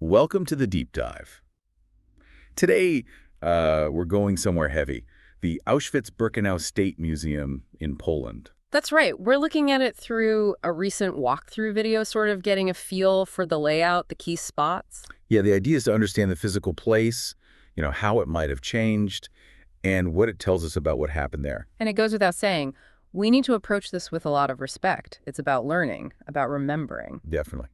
Welcome to the deep dive. Today, we're going somewhere heavy, the Auschwitz-Birkenau State Museum in Poland. That's right. We're looking at it through a recent walkthrough video, sort of getting a feel for the layout, the key spots. Yeah, the idea is to understand the physical place, how it might have changed, and what it tells us about what happened there. And it goes without saying, we need to approach this with a lot of respect. It's about learning, about remembering. Definitely.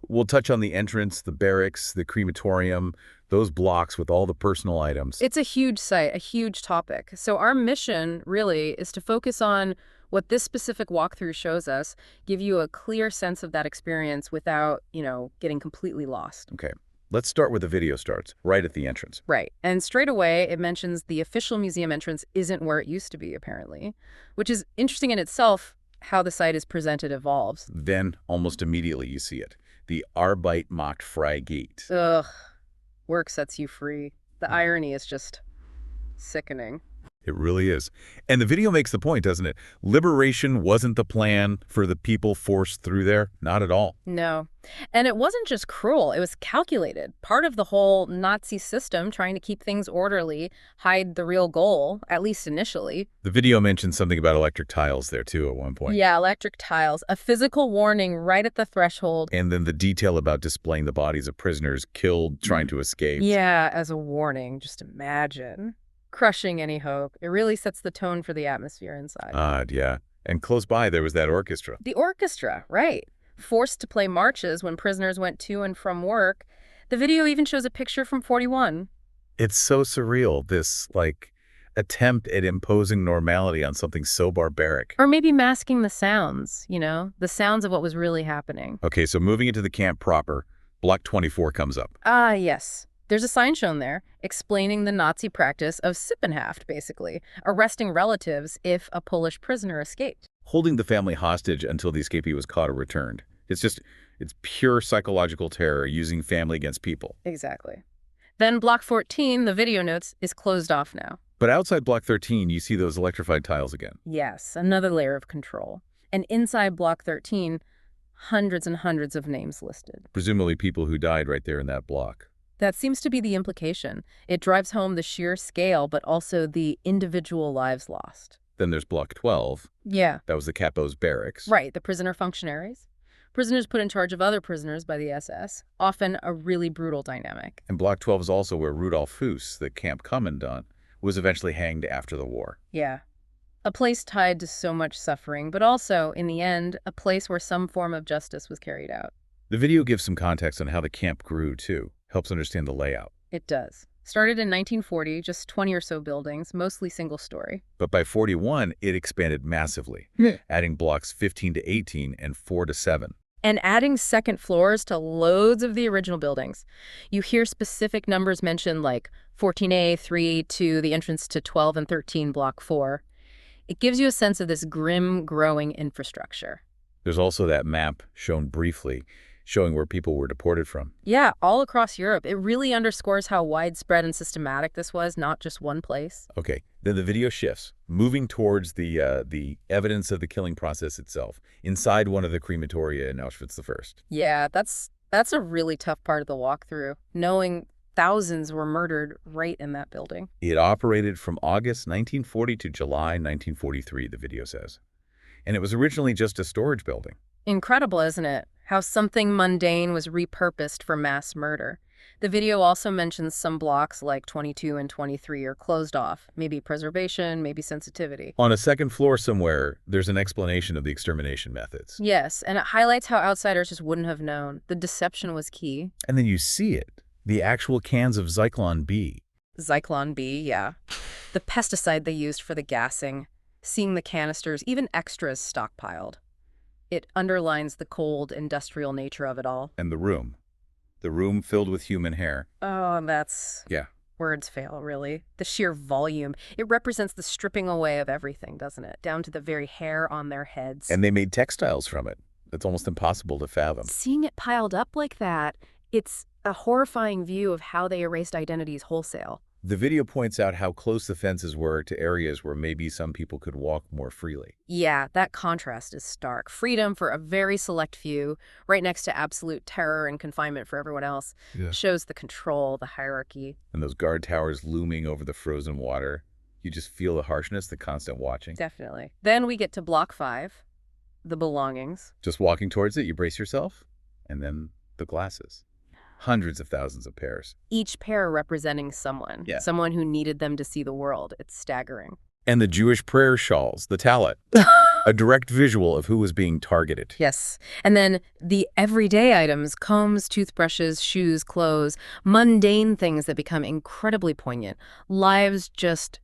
We'll touch on the entrance, the barracks, the crematorium, those blocks with all the personal items. It's a huge site, a huge topic. So our mission, really, is to focus on what this specific walkthrough shows us, give you a clear sense of that experience without, getting completely lost. Okay. Let's start where the video starts, right at the entrance. Right. And straight away, it mentions the official museum entrance isn't where it used to be, apparently, which is interesting in itself. How the site is presented evolves. Then, almost immediately, you see it. The Arbeit macht frei geht. Ugh. Work sets you free. The irony is just sickening. It really is. And the video makes the point, doesn't it? Liberation wasn't the plan for the people forced through there. Not at all. No. And it wasn't just cruel. It was calculated. Part of the whole Nazi system trying to keep things orderly, hide the real goal, at least initially. The video mentions something about electric tiles there, too, at one point. Yeah, electric tiles. A physical warning right at the threshold. And then the detail about displaying the bodies of prisoners killed trying to escape. Yeah, as a warning. Just imagine. Crushing any hope. It really sets the tone for the atmosphere inside. Odd, yeah. And close by, there was that orchestra. The orchestra, right. Forced to play marches when prisoners went to and from work. The video even shows a picture from 41. It's so surreal, this, attempt at imposing normality on something so barbaric. Or maybe masking the sounds, the sounds of what was really happening. Okay, so moving into the camp proper, Block 24 comes up. Ah, yes. There's a sign shown there explaining the Nazi practice of Sippenhaft, basically, arresting relatives if a Polish prisoner escaped. Holding the family hostage until the escapee was caught or returned. It's pure psychological terror, using family against people. Exactly. Then Block 14, the video notes, is closed off now. But outside Block 13, you see those electrified tiles again. Yes, another layer of control. And inside Block 13, hundreds and hundreds of names listed. Presumably people who died right there in that block. That seems to be the implication. It drives home the sheer scale, but also the individual lives lost. Then there's Block 12. Yeah. That was the capo's barracks. Right, the prisoner functionaries. Prisoners put in charge of other prisoners by the SS, often a really brutal dynamic. And Block 12 is also where Rudolf Höss, the camp commandant, was eventually hanged after the war. Yeah. A place tied to so much suffering, but also, in the end, a place where some form of justice was carried out. The video gives some context on how the camp grew, too. Helps understand the layout. It does. Started in 1940, just 20 or so buildings, mostly single story. But by 41, it expanded massively, adding blocks 15 to 18 and 4 to 7. And adding second floors to loads of the original buildings. You hear specific numbers mentioned like 14A, 3, to the entrance to 12 and 13, Block 4. It gives you a sense of this grim, growing infrastructure. There's also that map shown briefly, showing where people were deported from. Yeah, all across Europe. It really underscores how widespread and systematic this was, not just one place. Okay, then the video shifts, moving towards the evidence of the killing process itself, inside one of the crematoria in Auschwitz I. Yeah, that's a really tough part of the walkthrough, knowing thousands were murdered right in that building. It operated from August 1940 to July 1943, the video says. And it was originally just a storage building. Incredible, isn't it? How something mundane was repurposed for mass murder. The video also mentions some blocks like 22 and 23 are closed off. Maybe preservation, maybe sensitivity. On a second floor somewhere, there's an explanation of the extermination methods. Yes, and it highlights how outsiders just wouldn't have known. The deception was key. And then you see it, the actual cans of Zyklon B. Zyklon B, yeah. The pesticide they used for the gassing. Seeing the canisters, even extras stockpiled. It underlines the cold, industrial nature of it all. And the room. The room filled with human hair. Oh, that's... Yeah. Words fail, really. The sheer volume. It represents the stripping away of everything, doesn't it? Down to the very hair on their heads. And they made textiles from it. That's almost impossible to fathom. Seeing it piled up like that, it's a horrifying view of how they erased identities wholesale. The video points out how close the fences were to areas where maybe some people could walk more freely. Yeah, that contrast is stark. Freedom for a very select few, right next to absolute terror and confinement for everyone else. Yeah. Shows the control, the hierarchy. And those guard towers looming over the frozen water. You just feel the harshness, the constant watching. Definitely. Then we get to Block 5, the belongings. Just walking towards it, you brace yourself, and then the glasses. Hundreds of thousands of pairs. Each pair representing someone. Yeah. Someone who needed them to see the world. It's staggering. And the Jewish prayer shawls, the talit. A direct visual of who was being targeted. Yes. And then the everyday items, combs, toothbrushes, shoes, clothes, mundane things that become incredibly poignant. Lives just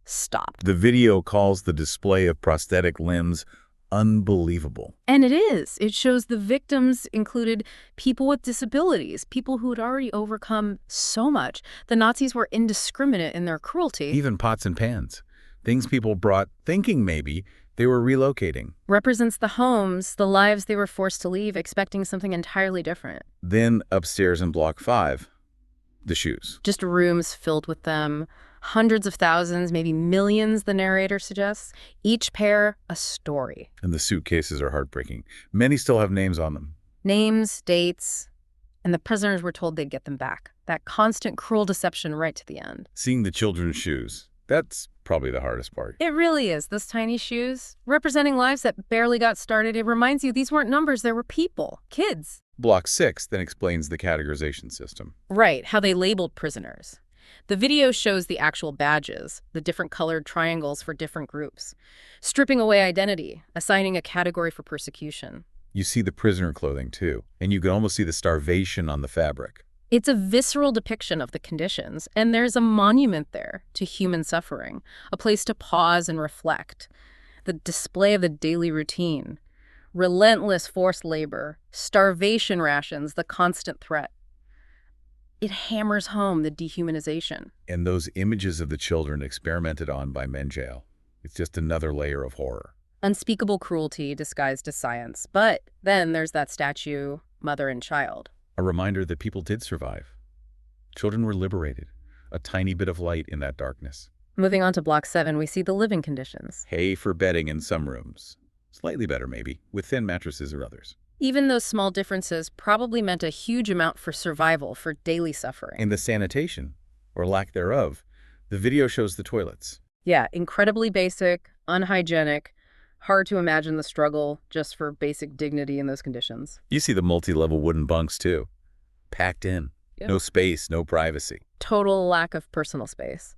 stopped. The video calls the display of prosthetic limbs unbelievable. And it is. It shows the victims included people with disabilities, people who had already overcome so much. The Nazis were indiscriminate in their cruelty. Even pots and pans. Things people brought thinking maybe they were relocating. Represents the homes, the lives they were forced to leave, expecting something entirely different. Then upstairs in Block 5, the shoes. Just rooms filled with them. Hundreds of thousands, maybe millions, the narrator suggests. Each pair, a story. And the suitcases are heartbreaking. Many still have names on them. Names, dates, and the prisoners were told they'd get them back. That constant cruel deception right to the end. Seeing the children's shoes, that's probably the hardest part. It really is. Those tiny shoes, representing lives that barely got started. It reminds you these weren't numbers, there were people, kids. Block 6 then explains the categorization system. Right, how they labeled prisoners. The video shows the actual badges, the different colored triangles for different groups, stripping away identity, assigning a category for persecution. You see the prisoner clothing too, and you can almost see the starvation on the fabric. It's a visceral depiction of the conditions, and there's a monument there to human suffering, a place to pause and reflect. The display of the daily routine, relentless forced labor, starvation rations, the constant threat. It hammers home the dehumanization. And those images of the children experimented on by Mengele. It's just another layer of horror. Unspeakable cruelty disguised as science. But then there's that statue, mother and child. A reminder that people did survive. Children were liberated. A tiny bit of light in that darkness. Moving on to Block 7, we see the living conditions. Hay for bedding in some rooms. Slightly better maybe, with thin mattresses or others. Even those small differences probably meant a huge amount for survival, for daily suffering. And the sanitation, or lack thereof, the video shows the toilets. Yeah, incredibly basic, unhygienic, hard to imagine the struggle just for basic dignity in those conditions. You see the multi-level wooden bunks too. Packed in. Yep. No space, no privacy. Total lack of personal space.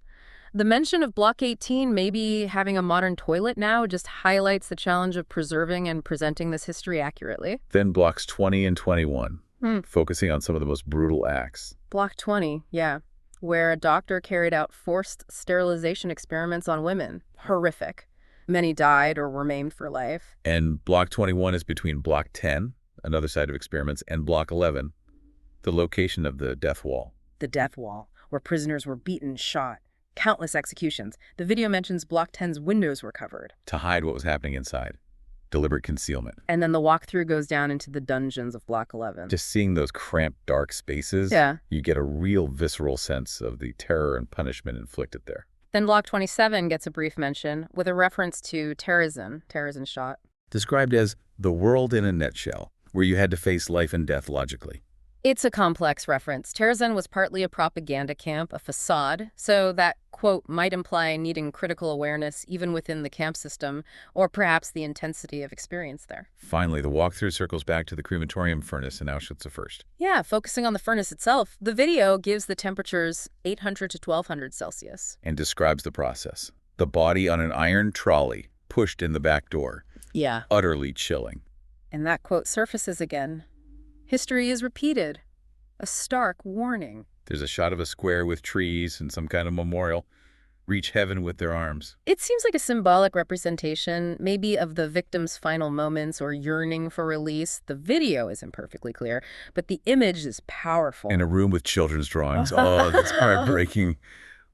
The mention of Block 18 maybe having a modern toilet now just highlights the challenge of preserving and presenting this history accurately. Then Blocks 20 and 21, focusing on some of the most brutal acts. Block 20, yeah, where a doctor carried out forced sterilization experiments on women. Horrific. Many died or were maimed for life. And Block 21 is between Block 10, another site of experiments, and Block 11, the location of the death wall. The death wall, where prisoners were beaten, shot. Countless executions. The video mentions Block 10's windows were covered. To hide what was happening inside. Deliberate concealment. And then the walkthrough goes down into the dungeons of Block 11. Just seeing those cramped, dark spaces, you get a real visceral sense of the terror and punishment inflicted there. Then Block 27 gets a brief mention with a reference to Terrorism shot. Described as the world in a nutshell, where you had to face life and death logically. It's a complex reference. Terrorism was partly a propaganda camp, a facade, so that, quote, might imply needing critical awareness even within the camp system, or perhaps the intensity of experience there. Finally, the walkthrough circles back to the crematorium furnace in Auschwitz I. Yeah, focusing on the furnace itself, the video gives the temperatures 800 to 1200 Celsius. And describes the process. The body on an iron trolley, pushed in the back door. Yeah. Utterly chilling. And that quote surfaces again. History is repeated. A stark warning. There's a shot of a square with trees and some kind of memorial. Reach heaven with their arms. It seems like a symbolic representation, maybe of the victim's final moments or yearning for release. The video isn't perfectly clear, but the image is powerful. In a room with children's drawings. Oh, that's heartbreaking.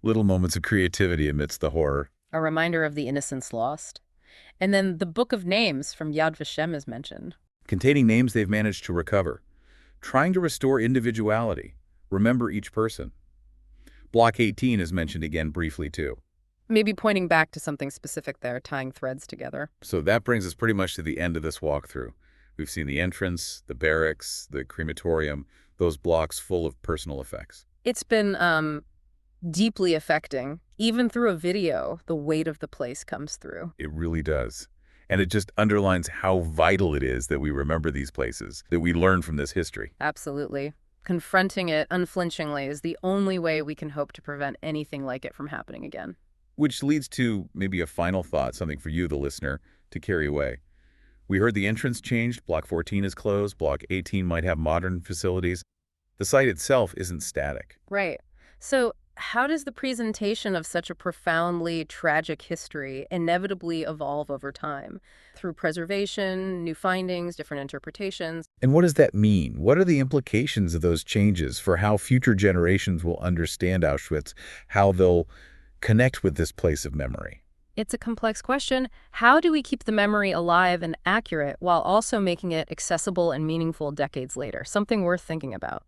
Little moments of creativity amidst the horror. A reminder of the innocence lost. And then the Book of Names from Yad Vashem is mentioned. Containing names they've managed to recover. Trying to restore individuality. Remember each person. Block 18 is mentioned again briefly, too. Maybe pointing back to something specific there, tying threads together. So that brings us pretty much to the end of this walkthrough. We've seen the entrance, the barracks, the crematorium, those blocks full of personal effects. It's been deeply affecting. Even through a video, the weight of the place comes through. It really does. And it just underlines how vital it is that we remember these places, that we learn from this history. Absolutely. Confronting it unflinchingly is the only way we can hope to prevent anything like it from happening again. Which leads to maybe a final thought, something for you, the listener, to carry away. We heard the entrance changed, Block 14 is closed, Block 18 might have modern facilities. The site itself isn't static. Right. So how does the presentation of such a profoundly tragic history inevitably evolve over time? Through preservation, new findings, different interpretations? And what does that mean? What are the implications of those changes for how future generations will understand Auschwitz, how they'll connect with this place of memory? It's a complex question. How do we keep the memory alive and accurate while also making it accessible and meaningful decades later? Something worth thinking about.